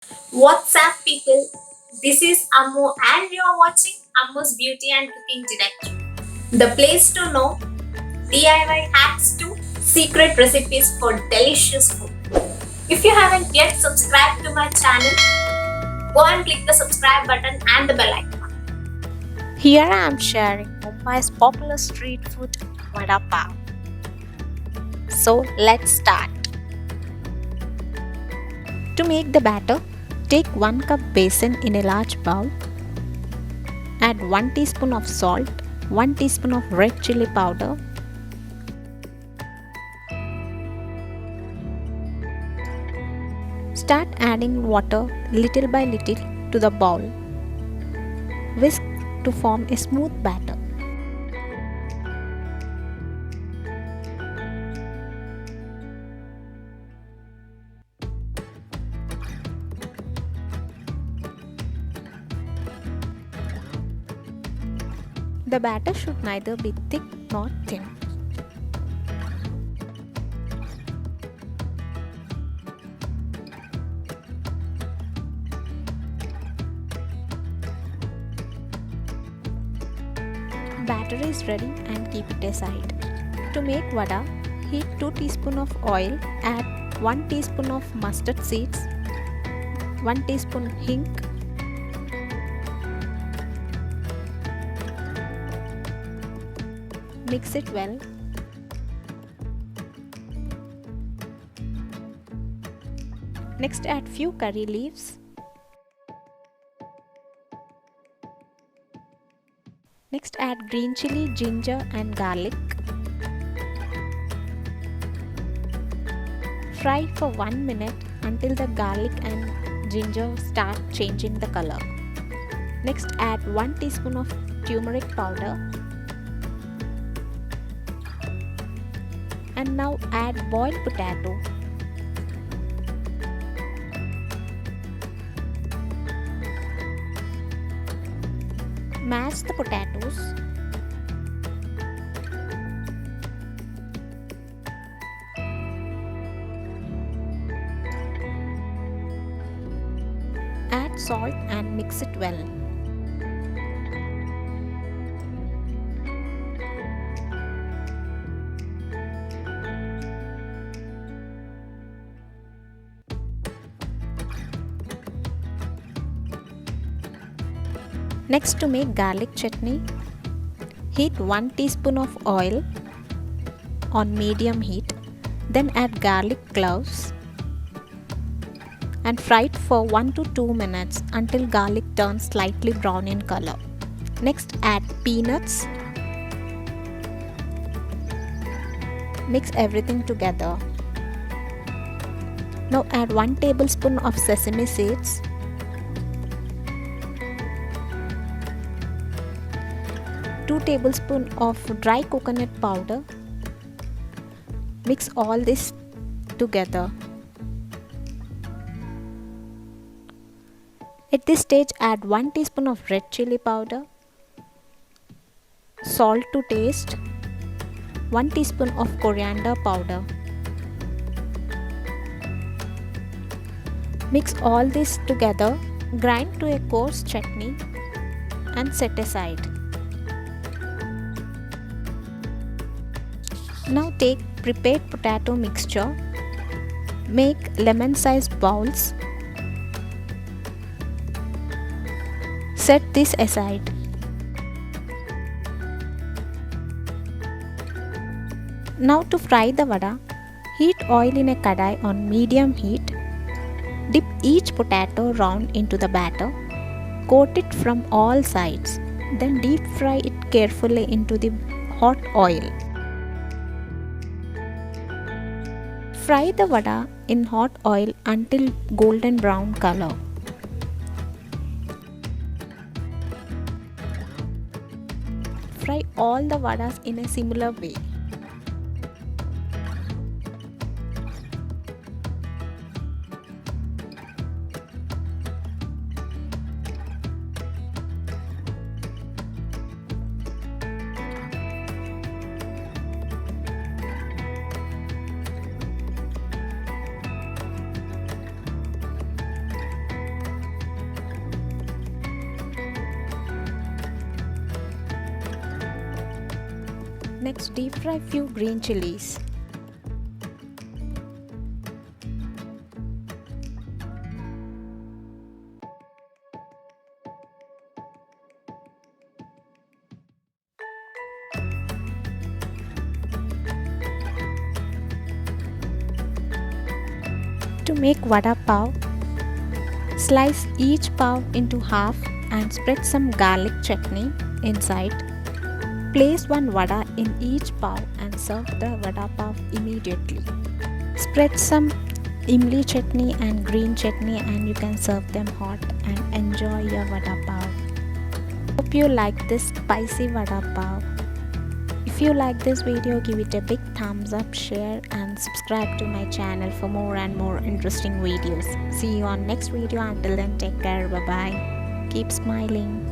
What's up, people? This is Ammu, and you're watching Ammu's Beauty and Cooking Directory, the place to know DIY hacks to secret recipes for delicious food. If you haven't yet subscribed to my channel, go and click the subscribe button and the bell icon. Here I am sharing Mumbai's popular street food Wada Pao. So let's start. To make the batter, take 1 cup besan in a large bowl. Add 1 teaspoon of salt, 1 teaspoon of red chilli powder, start adding water little by little to the bowl. Whisk to form a smooth batter. The batter should neither be thick nor thin. Batter is ready and keep it aside. To make vada, heat 2 teaspoons of oil, add 1 teaspoon of mustard seeds, 1 teaspoon hing, mix it well. Next add few curry leaves. Next add green chilli, ginger and garlic. Fry for 1 minute until the garlic and ginger start changing the color. Next add 1 teaspoon of turmeric powder. And now add boiled potato. Mash the potatoes. Add salt and mix it well. Next, to make garlic chutney, heat 1 teaspoon of oil on medium heat, then add garlic cloves and fry it for 1 to 2 minutes until garlic turns slightly brown in color. Next add peanuts. Mix everything together. Now add 1 tablespoon of sesame seeds, 2 tablespoons of dry coconut powder. Mix all this together. At this stage add 1 teaspoon of red chilli powder, salt to taste, 1 teaspoon of coriander powder. Mix all this together, grind to a coarse chutney and set aside. Now take prepared potato mixture, make lemon-sized balls, set this aside. Now to fry the vada, heat oil in a kadai on medium heat, dip each potato round into the batter, coat it from all sides, then deep fry it carefully into the hot oil. Fry the vada in hot oil until golden brown color. Fry all the vadas in a similar way. Next, deep fry few green chilies. To make Wada Pao, slice each pav into half and spread some garlic chutney inside. Place one vada in each pav and serve the Wada Pav immediately. Spread some imli chutney and green chutney and you can serve them hot and enjoy your Wada Pav. Hope you like this spicy Wada Pav. If you like this video, give it a big thumbs up, share and subscribe to my channel for more and more interesting videos. See you on next video. Until then, take care. Bye bye. Keep smiling.